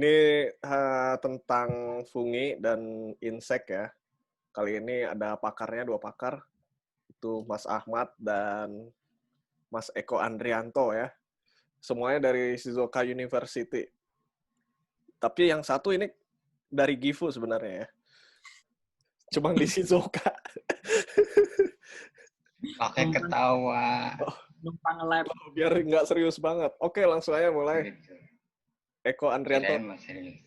Ini tentang fungi dan insek ya. Kali ini ada pakarnya, dua pakar. Itu Mas Ahmad dan Mas Eko Andrianto ya. Semuanya dari Shizuoka University. Tapi yang satu ini dari Gifu sebenarnya ya. Cuma di Shizuoka. Pakai Numpang, ketawa. numpang lab. Biar nggak serius banget. Oke, langsung aja mulai. Gitu. Eko Andrianto. Kirain Mas serius.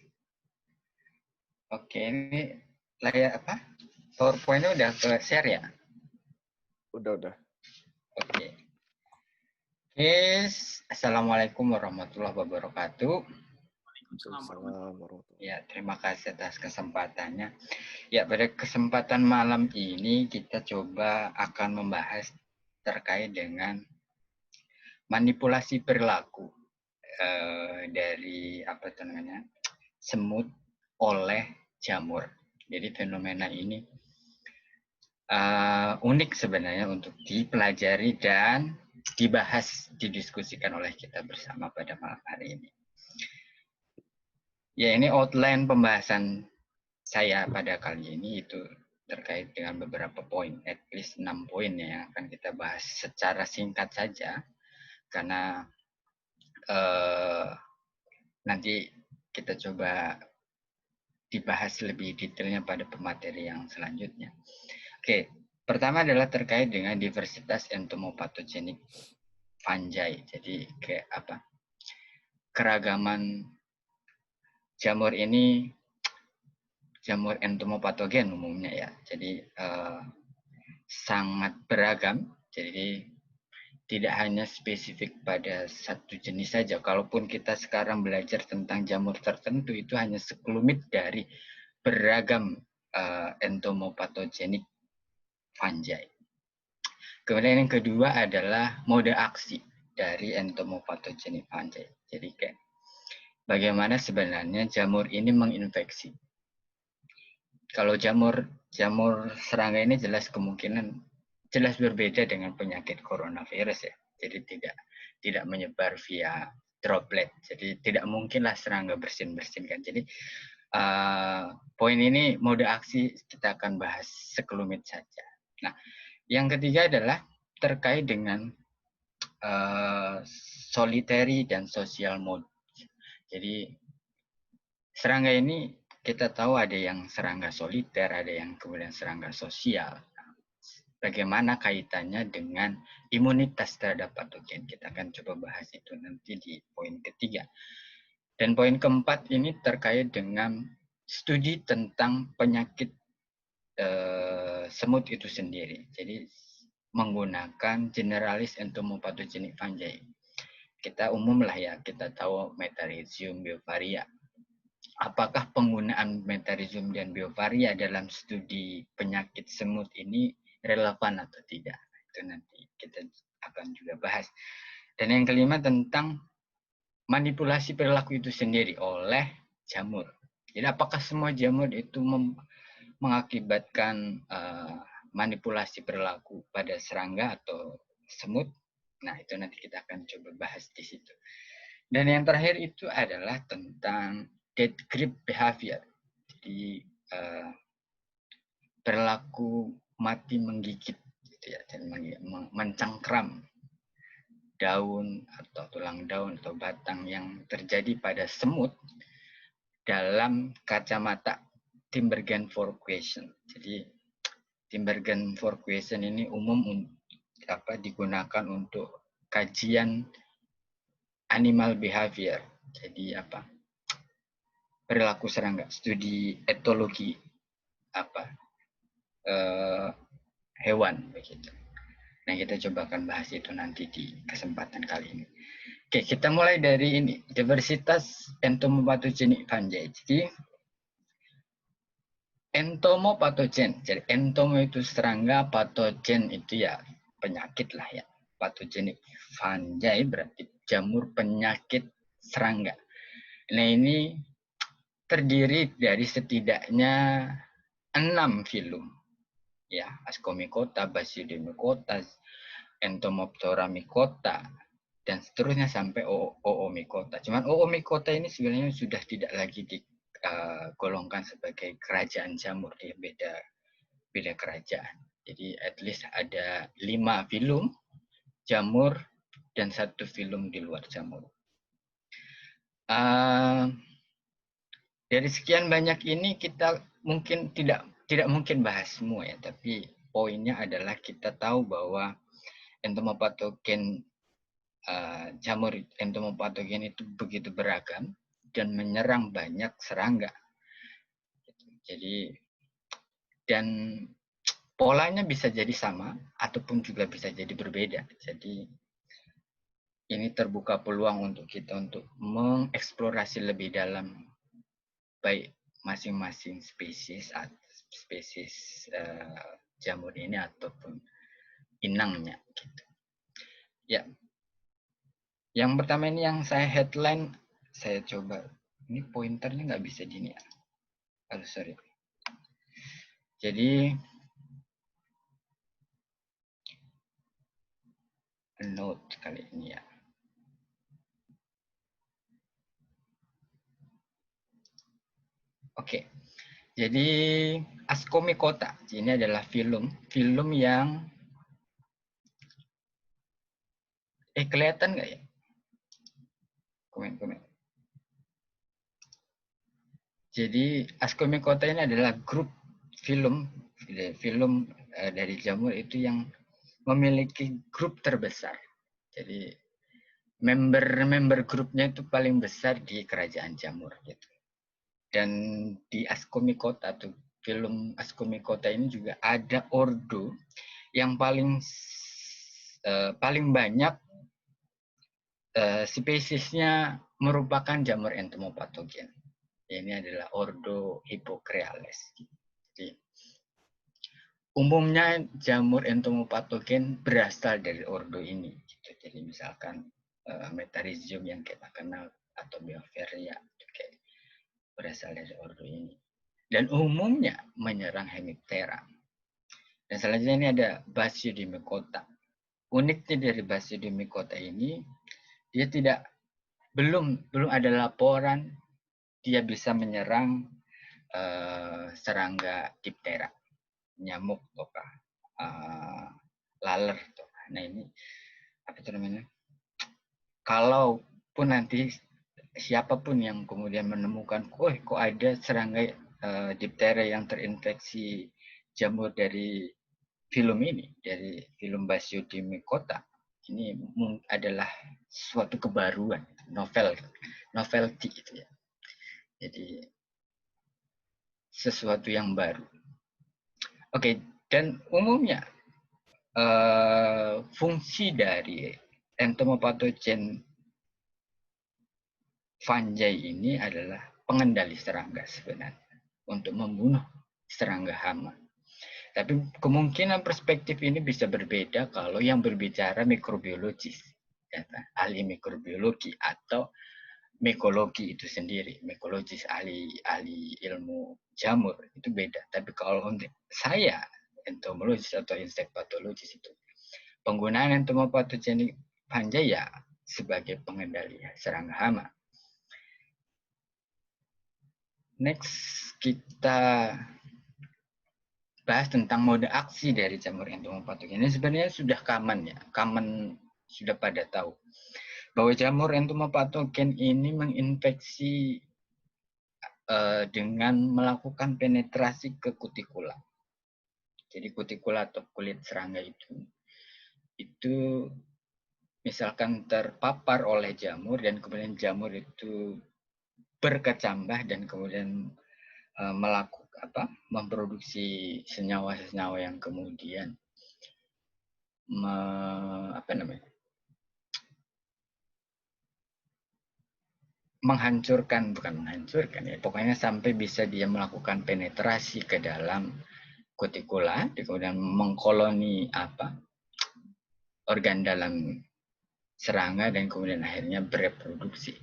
Oke, ini layar apa? PowerPoint-nya udah ke share ya? Udah. Oke. Yes. Assalamualaikum warahmatullahi wabarakatuh. Waalaikumsalam warahmatullahi. Ya, terima kasih atas kesempatannya. Ya, pada kesempatan malam ini kita coba akan membahas terkait dengan manipulasi perilaku dari apa namanya semut oleh jamur. Jadi fenomena ini unik sebenarnya untuk dipelajari dan dibahas, didiskusikan oleh kita bersama pada malam hari ini. Ya, ini outline pembahasan saya pada kali ini itu terkait dengan beberapa poin, at least 6 poin ya, yang akan kita bahas secara singkat saja, karena nanti kita coba dibahas lebih detailnya pada pemateri yang selanjutnya. Oke, pertama adalah terkait dengan diversitas entomopatogenik fungi. Jadi kayak apa? Keragaman jamur ini, jamur entomopatogen umumnya ya. Jadi sangat beragam. Jadi tidak hanya spesifik pada satu jenis saja. Kalaupun kita sekarang belajar tentang jamur tertentu, itu hanya sekelumit dari beragam entomopatogenik fungi. Kemudian yang kedua adalah mode aksi dari entomopatogenik fungi. Jadi kayak bagaimana sebenarnya jamur ini menginfeksi. Kalau jamur serangga ini jelas berbeda dengan penyakit coronavirus ya. Jadi tidak menyebar via droplet. Jadi tidak mungkinlah serangga bersin-bersin kan. Jadi poin ini mode aksi kita akan bahas sekelumit saja. Nah, yang ketiga adalah terkait dengan solitary dan social mode. Jadi serangga ini kita tahu ada yang serangga soliter, ada yang kemudian serangga sosial. Bagaimana kaitannya dengan imunitas terhadap patogen? Kita akan coba bahas itu nanti di poin ketiga. Dan poin keempat ini terkait dengan studi tentang penyakit semut itu sendiri. Jadi menggunakan generalis entomopatogenik fungi. Kita umum lah ya, kita tahu Metarhizium biovaria. Apakah penggunaan Metarhizium dan biovaria dalam studi penyakit semut ini relevan atau tidak? Itu nanti kita akan juga bahas. Dan yang kelima tentang manipulasi perilaku itu sendiri oleh jamur. Jadi apakah semua jamur itu mengakibatkan manipulasi perilaku pada serangga atau semut? Nah, itu nanti kita akan coba bahas di situ. Dan yang terakhir itu adalah tentang death grip behavior. Jadi perilaku mati menggigit gitu ya, dan mencengkram daun atau tulang daun atau batang yang terjadi pada semut dalam kacamata Tinbergen for question. Jadi Tinbergen for question ini umum digunakan untuk kajian animal behavior. Jadi perilaku serangga, studi etologi hewan begitu. Nah, kita coba akan bahas itu nanti di kesempatan kali ini. Oke, kita mulai dari ini, diversitas entomopatogenik fungi. Jadi entomopatogen, jadi entomo itu serangga, patogen itu ya penyakit lah ya. Patogenik fungi berarti jamur penyakit serangga. Nah, ini terdiri dari setidaknya 6 filum. Ya, Ascomycota, Basidiomycota, Entomoptera mycota, dan seterusnya sampai Oomycota. Cuman Oomycota ini sebenarnya sudah tidak lagi digolongkan sebagai kerajaan jamur, dia beda kerajaan. Jadi at least ada 5 filum jamur dan 1 filum di luar jamur. Dari sekian banyak ini kita mungkin tidak mungkin bahas semua ya, tapi poinnya adalah kita tahu bahwa entomopatogen jamur entomopatogen itu begitu beragam dan menyerang banyak serangga. Jadi dan polanya bisa jadi sama ataupun juga bisa jadi berbeda. Jadi ini terbuka peluang untuk kita untuk mengeksplorasi lebih dalam baik masing-masing spesies jamur ini ataupun inangnya gitu. Ya. Yang pertama ini yang saya headline, saya coba, ini pointernya nggak bisa gini ya. Sorry. Jadi, note kali ini ya. Oke, jadi Ascomycota, ini adalah filum yang, kelihatan nggak ya? Komen. Jadi Ascomycota ini adalah grup filum dari jamur itu yang memiliki grup terbesar. Jadi member grupnya itu paling besar di kerajaan jamur gitu. Dan di Ascomycota atau filum Ascomycota ini juga ada ordo yang paling banyak spesiesnya merupakan jamur entomopatogen. Ini adalah ordo Hippocreales. Jadi, umumnya jamur entomopatogen berasal dari ordo ini. Gitu. Jadi misalkan Metarhizium yang kita kenal atau Beoferia berasal dari ordo ini. Dan umumnya menyerang Hemiptera. Dan selanjutnya ini ada Basidiomycota. Uniknya dari Basidiomycota ini, dia belum ada laporan dia bisa menyerang serangga diptera, nyamuk atau laler. Nah ini apa itu namanya? Kalaupun nanti siapapun yang kemudian menemukan, kok ada serangga diptera yang terinfeksi jamur dari filum ini, dari filum Basidiomycota, ini adalah suatu kebaruan, novelty gitu ya. Jadi sesuatu yang baru. Oke, dan umumnya fungsi dari entomopatogen fungi ini adalah pengendali serangga sebenarnya untuk membunuh serangga hama. Tapi kemungkinan perspektif ini bisa berbeda kalau yang berbicara mikrobiologis, ahli mikrobiologi atau mikologi itu sendiri, mikologis ahli ilmu jamur itu beda. Tapi kalau untuk saya entomologis atau insektopatologis itu penggunaan entomopatogen fungi ya sebagai pengendali serangga hama. Next kita bahas tentang mode aksi dari jamur entomopatogen. Ini sebenarnya sudah common sudah pada tahu bahwa jamur entomopatogen ini menginfeksi dengan melakukan penetrasi ke kutikula. Jadi kutikula atau kulit serangga itu misalkan terpapar oleh jamur dan kemudian jamur itu berkecambah dan kemudian memproduksi senyawa-senyawa yang kemudian bukan menghancurkan ya, pokoknya sampai bisa dia melakukan penetrasi ke dalam kutikula, kemudian mengkoloni organ dalam serangga dan kemudian akhirnya bereproduksi.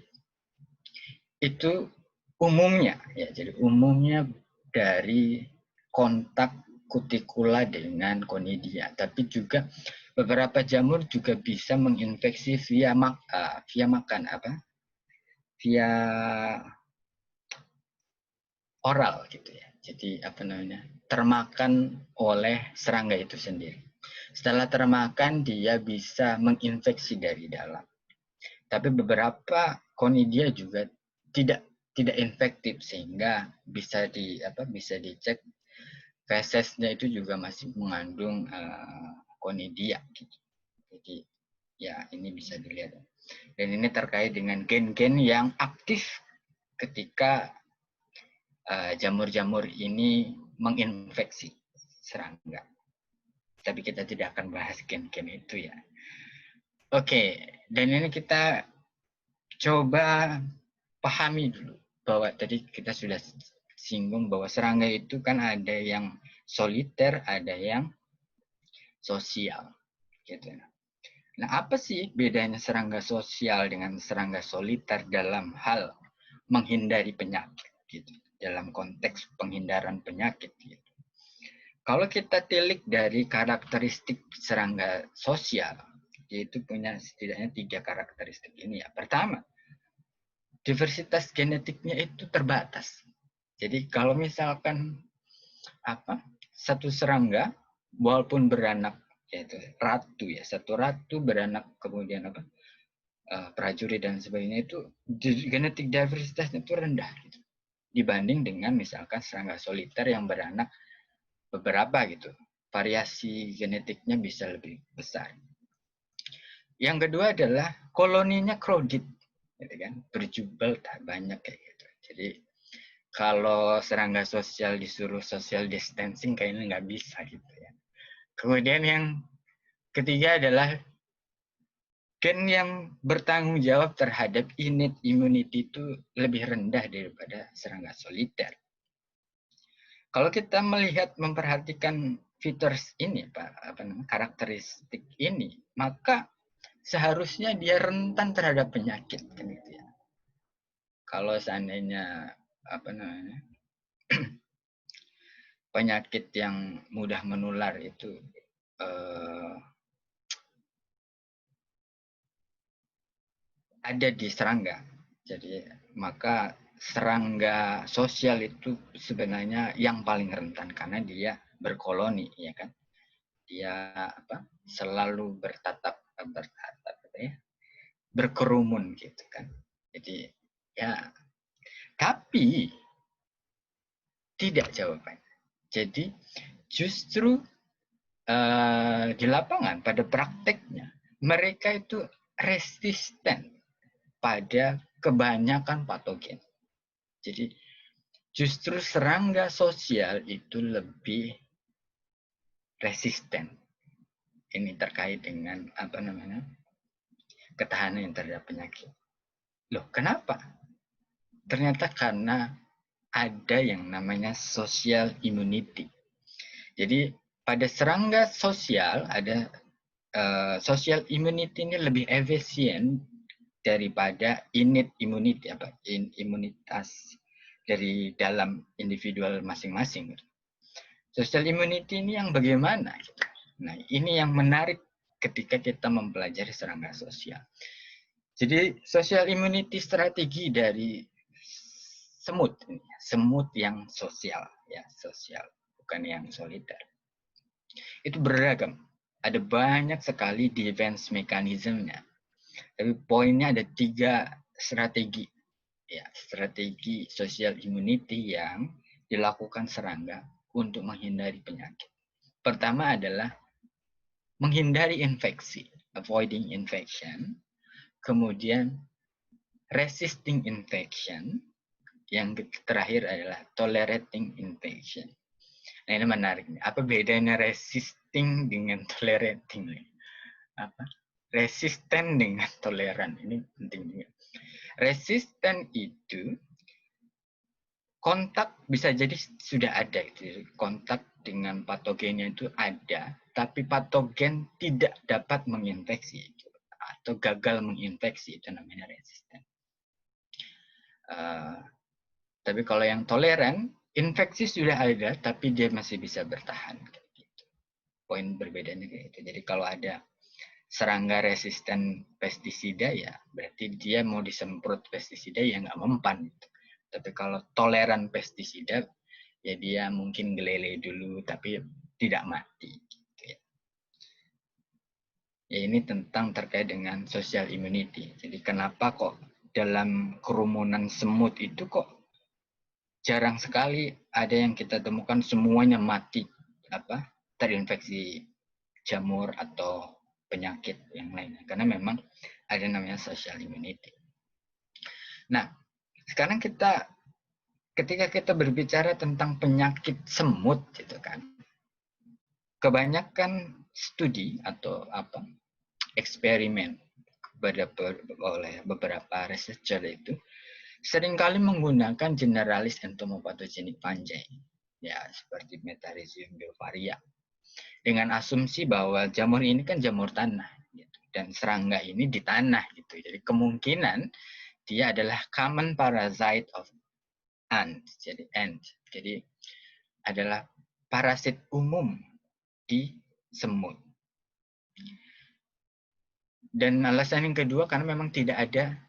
Itu umumnya ya, jadi umumnya dari kontak kutikula dengan konidia, tapi juga beberapa jamur juga bisa menginfeksi via makan via oral gitu ya. Jadi termakan oleh serangga itu sendiri. Setelah termakan dia bisa menginfeksi dari dalam. Tapi beberapa konidia juga tidak infektif sehingga bisa dicek fesesnya itu juga masih mengandung konidia gitu. Jadi ya ini bisa dilihat. Dan ini terkait dengan gen-gen yang aktif ketika jamur-jamur ini menginfeksi serangga. Tapi kita tidak akan bahas gen-gen itu ya. Oke, dan ini kita coba pahami dulu bahwa tadi kita sudah singgung bahwa serangga itu kan ada yang soliter, ada yang sosial. Gitu. Nah, apa sih bedanya serangga sosial dengan serangga soliter dalam hal menghindari penyakit? Gitu. Dalam konteks penghindaran penyakit. Gitu. Kalau kita tilik dari karakteristik serangga sosial, yaitu punya setidaknya 3 karakteristik ini ya. Pertama, diversitas genetiknya itu terbatas. Jadi kalau misalkan satu serangga walaupun beranak yaitu ratu ya, satu ratu beranak kemudian prajurit dan sebagainya itu genetik diversitasnya itu rendah gitu. Dibanding dengan misalkan serangga soliter yang beranak beberapa gitu. Variasi genetiknya bisa lebih besar. Yang kedua adalah koloninya crowded, gitu kan, berjubel banyak kayak gitu. Jadi kalau serangga sosial disuruh social distancing kayaknya nggak bisa gitu ya. Kemudian yang ketiga adalah gen yang bertanggung jawab terhadap innate immunity itu lebih rendah daripada serangga soliter. Kalau kita melihat memperhatikan features ini, karakteristik ini, maka seharusnya dia rentan terhadap penyakit, kan gitu ya. Kalau seandainya penyakit yang mudah menular itu ada di serangga, jadi maka serangga sosial itu sebenarnya yang paling rentan karena dia berkoloni, ya kan? Dia selalu berkerumun gitu kan. Jadi ya, tapi tidak jawabannya. Jadi justru di lapangan pada prakteknya mereka itu resisten pada kebanyakan patogen. Jadi justru serangga sosial itu lebih resisten. Ini terkait dengan ketahanan terhadap penyakit. Loh, kenapa? Ternyata karena ada yang namanya social immunity. Jadi pada serangga sosial ada social immunity ini lebih efisien daripada innate immunity, imunitas dari dalam individual masing-masing. Social immunity ini yang bagaimana? Nah, ini yang menarik ketika kita mempelajari serangga sosial. Jadi social immunity strategi dari semut yang sosial, ya sosial, bukan yang soliter. Itu beragam. Ada banyak sekali defense mechanism-nya. Tapi poinnya ada 3 strategi. Ya, strategi social immunity yang dilakukan serangga untuk menghindari penyakit. Pertama adalah menghindari infeksi, avoiding infection. Kemudian resisting infection. Yang terakhir adalah tolerating infection. Nah, ini menarik. Apa bedanya resisting dengan tolerating? Resisten dengan toleran. Ini penting juga. Resisten itu kontak bisa jadi sudah ada. Kontak dengan patogennya itu ada, tapi patogen tidak dapat menginfeksi atau gagal menginfeksi, itu namanya resisten. Tapi kalau yang toleran, infeksi sudah ada, tapi dia masih bisa bertahan. Gitu. poin berbedanya kayak gitu. Jadi kalau ada serangga resisten pestisida ya berarti dia mau disemprot pestisida ya nggak mempan. Tapi kalau toleran pestisida ya dia mungkin gelele dulu tapi tidak mati. Gitu ya. Ya ini tentang terkait dengan social immunity. Jadi kenapa kok dalam kerumunan semut itu kok jarang sekali ada yang kita temukan semuanya mati terinfeksi jamur atau penyakit yang lainnya, karena memang ada namanya social immunity. Nah, sekarang ketika kita berbicara tentang penyakit semut gitu kan, kebanyakan studi atau eksperimen oleh beberapa researcher itu seringkali menggunakan generalis entomopathogenik fungi, ya seperti Metarhizium biovaria, dengan asumsi bahwa jamur ini kan jamur tanah, gitu, dan serangga ini di tanah, gitu. Jadi kemungkinan dia adalah common parasite of ants, jadi ant, jadi adalah parasit umum di semut. Dan alasan yang kedua karena memang tidak ada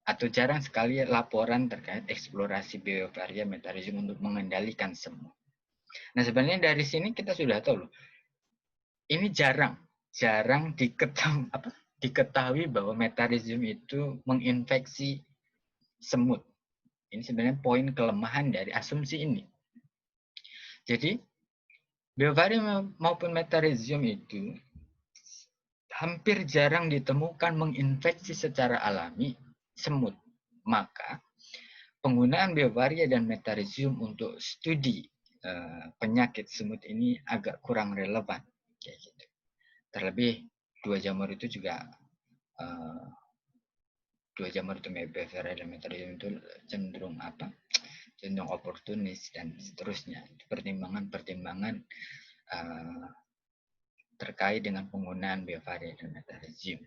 atau jarang sekali laporan terkait eksplorasi biovaria Metarhizium untuk mengendalikan semut. Nah sebenarnya dari sini kita sudah tahu loh, ini jarang diketahui bahwa Metarhizium itu menginfeksi semut. Ini sebenarnya poin kelemahan dari asumsi ini. Jadi biovaria maupun Metarhizium itu hampir jarang ditemukan menginfeksi secara alami semut. Maka penggunaan biovaria dan Metarhizium untuk studi penyakit semut ini agak kurang relevan. Kayak gitu. Terlebih dua jamur itu biovaria dan Metarhizium itu cenderung oportunis dan seterusnya. Pertimbangan-pertimbangan terkait dengan penggunaan biovaria dan Metarhizium.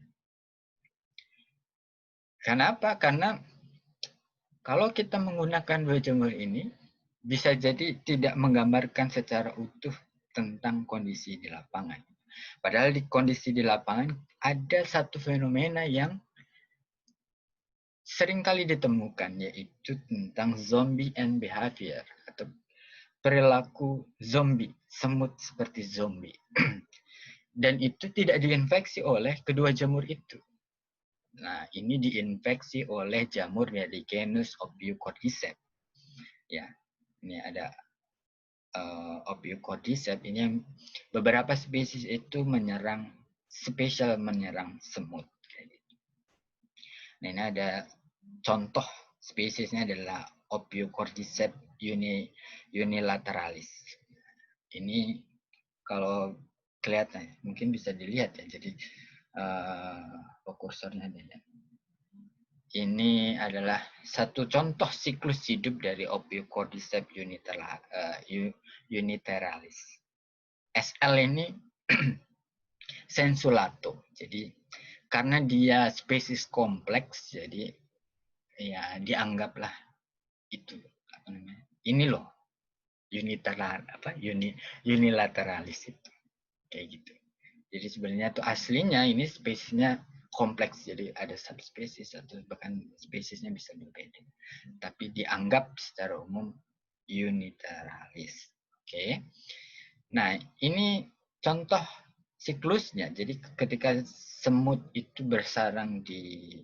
Kenapa? Karena kalau kita menggunakan dua jamur ini, bisa jadi tidak menggambarkan secara utuh tentang kondisi di lapangan. Padahal di kondisi di lapangan ada satu fenomena yang seringkali ditemukan, yaitu tentang zombie and behavior, atau perilaku zombie, semut seperti zombie. Dan itu tidak diinfeksi oleh kedua jamur itu. Nah, ini diinfeksi oleh jamur dari genus Ophiucordyceps. Ya, ini ada Ophiucordyceps. Ini beberapa spesies itu spesial menyerang semut. Nah, ini ada contoh spesiesnya adalah Ophiucordyceps unilateralis. Ini kalau kelihatan, mungkin bisa dilihat ya. Jadi kursornya ada. Ini adalah satu contoh siklus hidup dari Ophiucordyceps uniteralis. SL ini sensulato. Jadi karena dia spesies kompleks, jadi ya dianggaplah itu ini loh unilateralis itu kayak gitu. Jadi sebenarnya tuh aslinya ini spesiesnya kompleks, jadi ada subspesies atau bahkan spesiesnya bisa berbeda, tapi dianggap secara umum uniteralis. Oke. Nah, ini contoh siklusnya. Jadi ketika semut itu bersarang di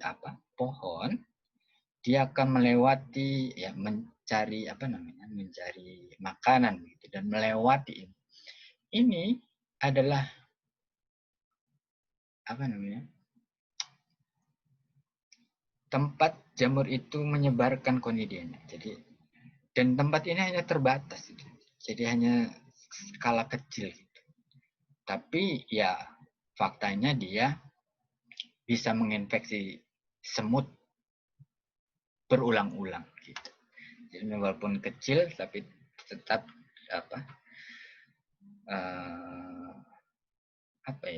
pohon, dia akan melewati mencari mencari makanan gitu, dan melewati ini adalah tempat jamur itu menyebarkan konidenya. Jadi dan tempat ini hanya terbatas gitu. Jadi hanya skala kecil gitu. Tapi ya faktanya dia bisa menginfeksi semut berulang-ulang gitu. Jadi walaupun kecil tapi tetap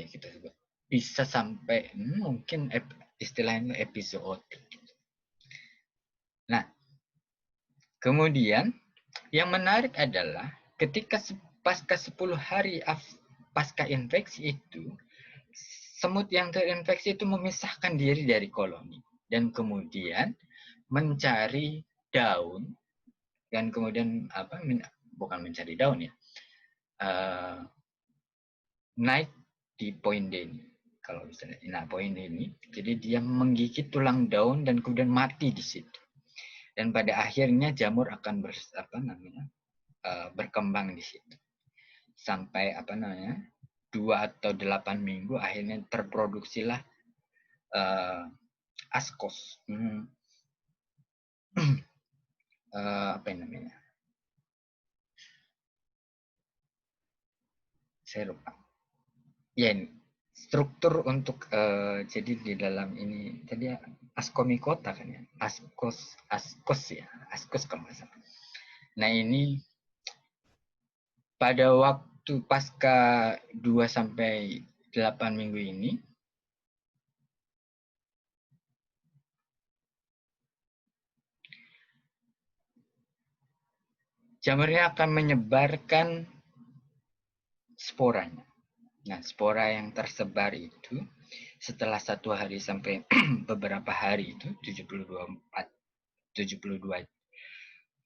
kita sebut bisa sampai mungkin istilahnya episootik. Nah, kemudian yang menarik adalah ketika pasca 10 hari pasca infeksi itu, semut yang terinfeksi itu memisahkan diri dari koloni dan kemudian mencari daun, dan kemudian bukan mencari daun ya, naik di poin D ini. Kalau misalnya, poin D ini, jadi dia menggigit tulang daun dan kemudian mati di situ. Dan pada akhirnya jamur akan berkembang di situ. Sampai 2 atau 8 minggu akhirnya terproduksilah askos. Apa namanya? Saya lupa. Ya, ini struktur untuk jadi di dalam ini tadi ascomycota kan ya, askos ya, askos kalau nggak salah. Nah ini pada waktu pasca 2 sampai 8 minggu ini, jamurnya akan menyebarkan sporanya. Nah, spora yang tersebar itu setelah 1 hari sampai beberapa hari itu 72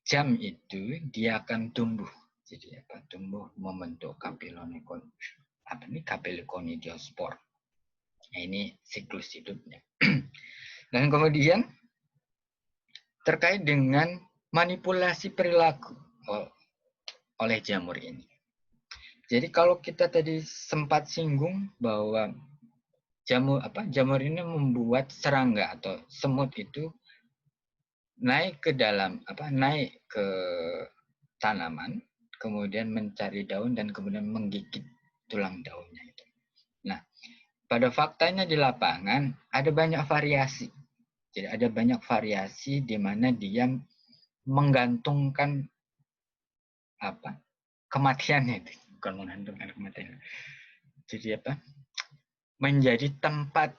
jam itu dia akan tumbuh. Jadi tumbuh membentuk Capiloconiidiospor. Nah, ini siklus hidupnya. Dan kemudian terkait dengan manipulasi perilaku oleh jamur ini. Jadi kalau kita tadi sempat singgung bahwa jamur ini membuat serangga atau semut itu naik ke tanaman, kemudian mencari daun dan kemudian menggigit tulang daunnya itu. Nah, pada faktanya di lapangan ada banyak variasi. Jadi ada banyak variasi di mana dia menggantungkan kematiannya itu, bukan menggantungkan kematian. Jadi menjadi tempat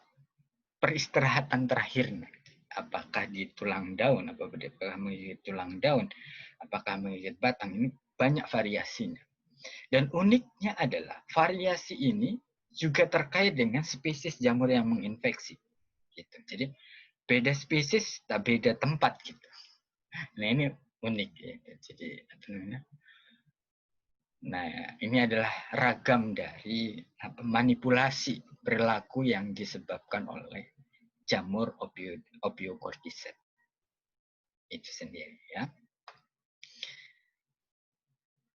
peristirahatan terakhirnya. Apakah di tulang daun, apakah menggigit tulang daun, apakah menggigit batang, ini banyak variasinya. Dan uniknya adalah variasi ini juga terkait dengan spesies jamur yang menginfeksi. Gitu. Jadi beda spesies, tak beda tempat gitu. Nah ini unik ya. Jadi nah ini adalah ragam dari manipulasi perilaku yang disebabkan oleh jamur Ophiocordyceps itu sendiri ya.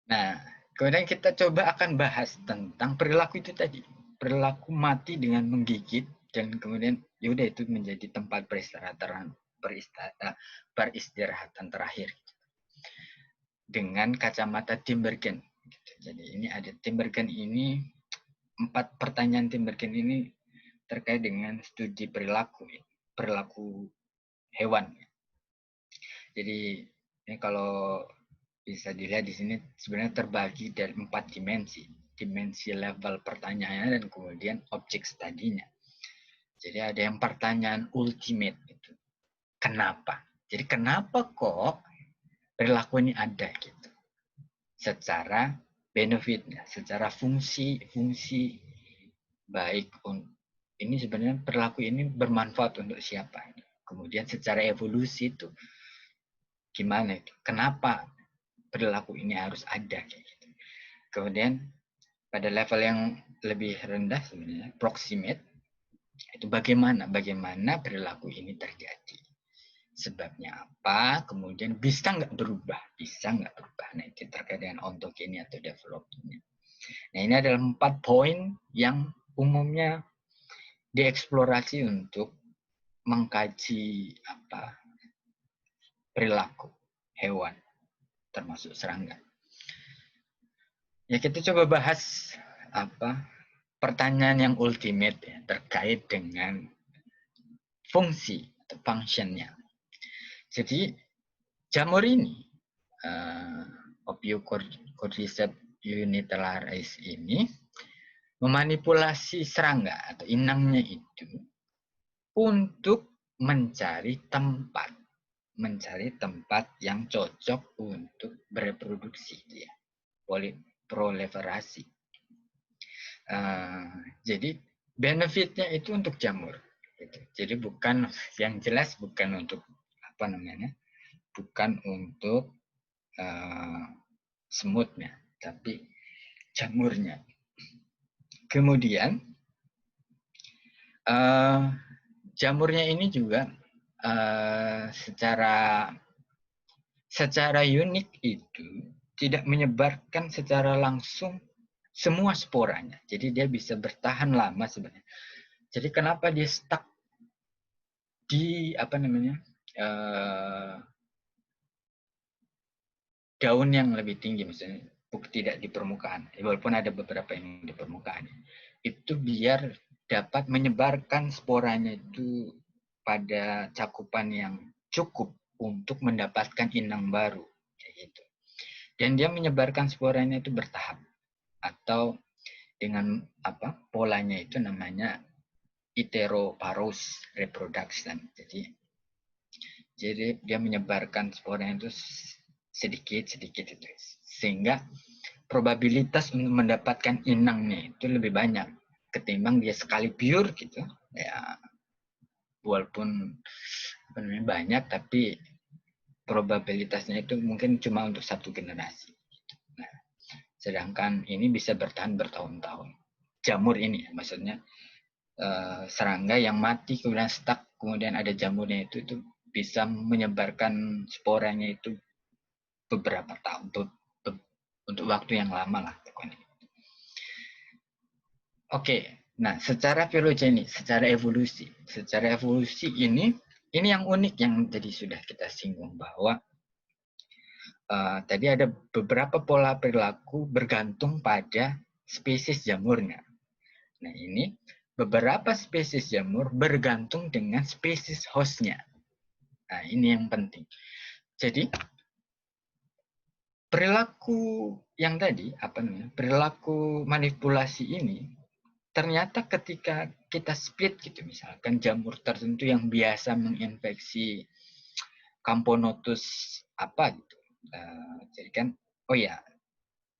Nah, kemudian kita coba akan bahas tentang perilaku itu tadi. Perilaku mati dengan menggigit dan kemudian yaudah itu menjadi tempat peristirahatan terakhir. Dengan kacamata Timbergen. Jadi ini ada Timbergen ini, 4 pertanyaan Timbergen ini terkait dengan studi perilaku hewan. Jadi ini kalau bisa dilihat di sini sebenarnya terbagi dari 4 dimensi. Dimensi level pertanyaannya dan kemudian objek studinya. Jadi ada yang pertanyaan ultimate itu. Kenapa? Jadi kenapa kok perilaku ini ada gitu? Secara benefitnya, secara fungsi baik ini sebenarnya perilaku ini bermanfaat untuk siapa? Kemudian secara evolusi itu gimana itu? Kenapa perilaku ini harus ada kayak gitu? Kemudian pada level yang lebih rendah sebenarnya proximate itu bagaimana perilaku ini terjadi? Sebabnya apa? Kemudian bisa nggak berubah? Nah itu terkait dengan ontogeny atau development. Nah ini adalah 4 poin yang umumnya dieksplorasi untuk mengkaji perilaku hewan termasuk serangga. Ya kita coba bahas pertanyaan yang ultimate ya, terkait dengan fungsi atau functionnya. Jadi jamur ini Ophiocordyceps unitarius ini memanipulasi serangga atau inangnya itu untuk mencari tempat yang cocok untuk bereproduksi dia, proliferasi. Jadi benefitnya itu untuk jamur. Gitu. Jadi bukan, yang jelas bukan untuk apa namanya, bukan untuk semutnya, tapi jamurnya. Kemudian jamurnya ini juga secara unik itu tidak menyebarkan secara langsung semua sporanya. Jadi dia bisa bertahan lama sebenarnya. Jadi kenapa dia stuck di apa namanya, daun yang lebih tinggi, misalnya tidak di permukaan, walaupun ada beberapa yang di permukaan, itu biar dapat menyebarkan sporanya itu pada cakupan yang cukup untuk mendapatkan inang baru, kayak gitu. Dan dia menyebarkan sporanya itu bertahap, atau dengan apa, polanya itu namanya heteroparous reproduction. Jadi dia menyebarkan sporanya itu sedikit itu, sehingga probabilitas untuk mendapatkan inangnya itu lebih banyak ketimbang dia sekali pure gitu ya, walaupun banyak tapi probabilitasnya itu mungkin cuma untuk satu generasi. Nah, sedangkan ini bisa bertahan bertahun-tahun. Jamur ini maksudnya serangga yang mati kemudian stuck, kemudian ada jamurnya itu bisa menyebarkan sporanya itu beberapa tahun, untuk waktu yang lama lah pokoknya. Oke, nah secara filogeni, secara evolusi ini yang unik yang tadi sudah kita singgung, bahwa tadi ada beberapa pola perilaku bergantung pada spesies jamurnya. Nah ini beberapa spesies jamur bergantung dengan spesies hostnya. Nah ini yang penting. Jadi perilaku yang tadi, perilaku manipulasi ini, ternyata ketika kita split gitu, misalkan jamur tertentu yang biasa menginfeksi Camponotus apa gitu. Jadi kan,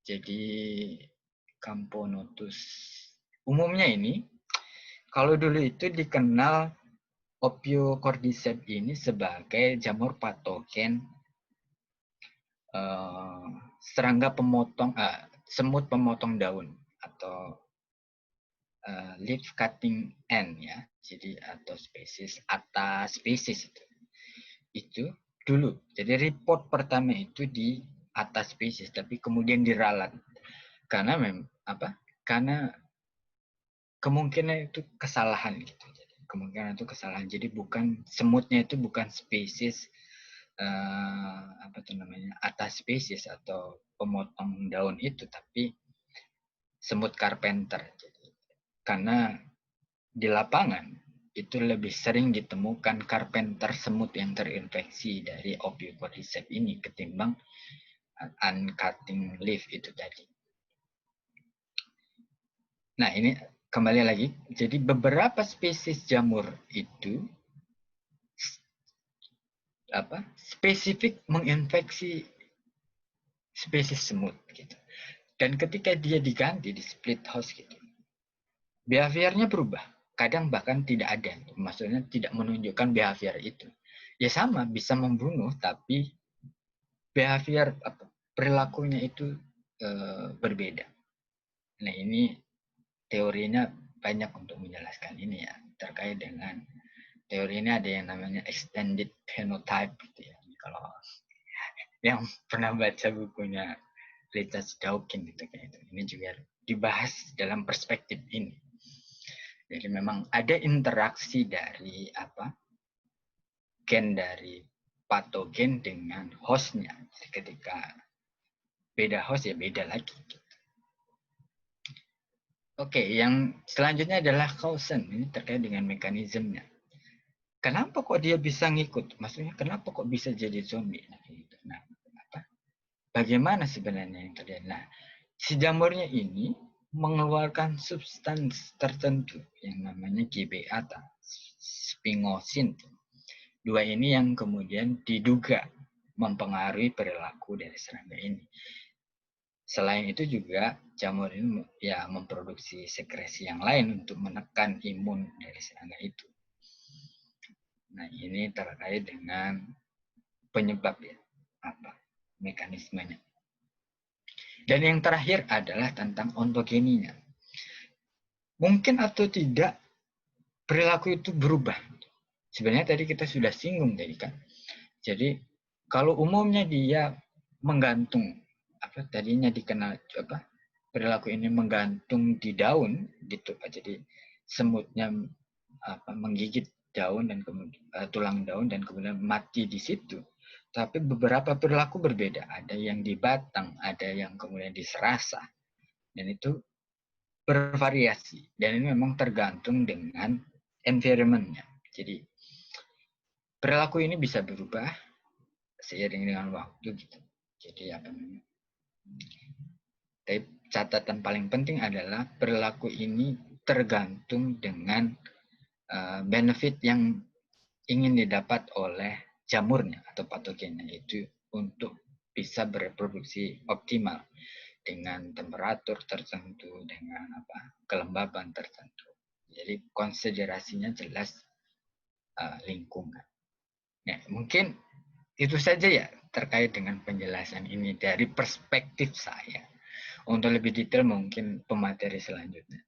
jadi Camponotus umumnya ini, kalau dulu itu dikenal Ophiocordyceps ini sebagai jamur patogen serangga pemotong, semut pemotong daun, atau leaf cutting ant ya. Jadi atau spesies atas spesies itu dulu. Jadi report pertama itu di atas spesies, tapi kemudian diralat karena karena kemungkinan itu kesalahan gitu. Kemungkinan itu kesalahan. Jadi bukan semutnya itu bukan spesies atas spesies atau pemotong daun itu, tapi semut carpenter. Jadi, karena di lapangan itu lebih sering ditemukan carpenter semut yang terinfeksi dari Ophiocordyceps ini ketimbang uncutting leaf itu tadi. Nah ini kembali lagi, jadi beberapa spesies jamur itu spesifik menginfeksi spesies semut gitu. Dan ketika dia diganti di split host gitu, behaviornya berubah. Kadang bahkan tidak ada, maksudnya tidak menunjukkan behavior itu. Ya sama, bisa membunuh, tapi behavior perilakunya itu berbeda. Nah ini teorinya banyak untuk menjelaskan ini ya, terkait dengan teori ini ada yang namanya extended phenotype gitu ya. Kalau yang pernah baca bukunya Richard Dawkins gitu kayak itu, ini juga dibahas dalam perspektif ini. Jadi memang ada interaksi dari gen dari patogen dengan hostnya. Jadi ketika beda host ya beda lagi. Oke, yang selanjutnya adalah Coulson. Ini terkait dengan mekanismenya. Kenapa kok dia bisa ngikut? Maksudnya kenapa kok bisa jadi zombie? Nah, bagaimana sebenarnya yang terjadi? Nah, si jamurnya ini mengeluarkan substansi tertentu yang namanya GBA atau sphingosine. Dua ini yang kemudian diduga mempengaruhi perilaku dari serangga ini. Selain itu juga jamur ini ya memproduksi sekresi yang lain untuk menekan imun dari serangga itu. Nah, ini terkait dengan penyebab ya, apa mekanismenya. Dan yang terakhir adalah tentang ontogeninya. Mungkin atau tidak perilaku itu berubah. Sebenarnya tadi kita sudah singgung tadi kan. Jadi kalau umumnya dia menggantung apa tadinya dikenal apa perilaku ini menggantung di daun gitu Pak. Jadi semutnya apa menggigit daun dan kemudian tulang daun dan kemudian mati di situ. Tapi beberapa perilaku berbeda. Ada yang di batang, ada yang kemudian di serasa. Dan itu bervariasi. Dan ini memang tergantung dengan environment-nya. Jadi perilaku ini bisa berubah seiring dengan waktu gitu. Jadi apa namanya? Tapi catatan paling penting adalah perilaku ini tergantung dengan benefit yang ingin didapat oleh jamurnya atau patogennya itu untuk bisa bereproduksi optimal dengan temperatur tertentu, dengan apa kelembaban tertentu. Jadi konsiderasinya jelas lingkungan. Nah, mungkin itu saja ya terkait dengan penjelasan ini dari perspektif saya. Untuk lebih detail mungkin pemateri selanjutnya.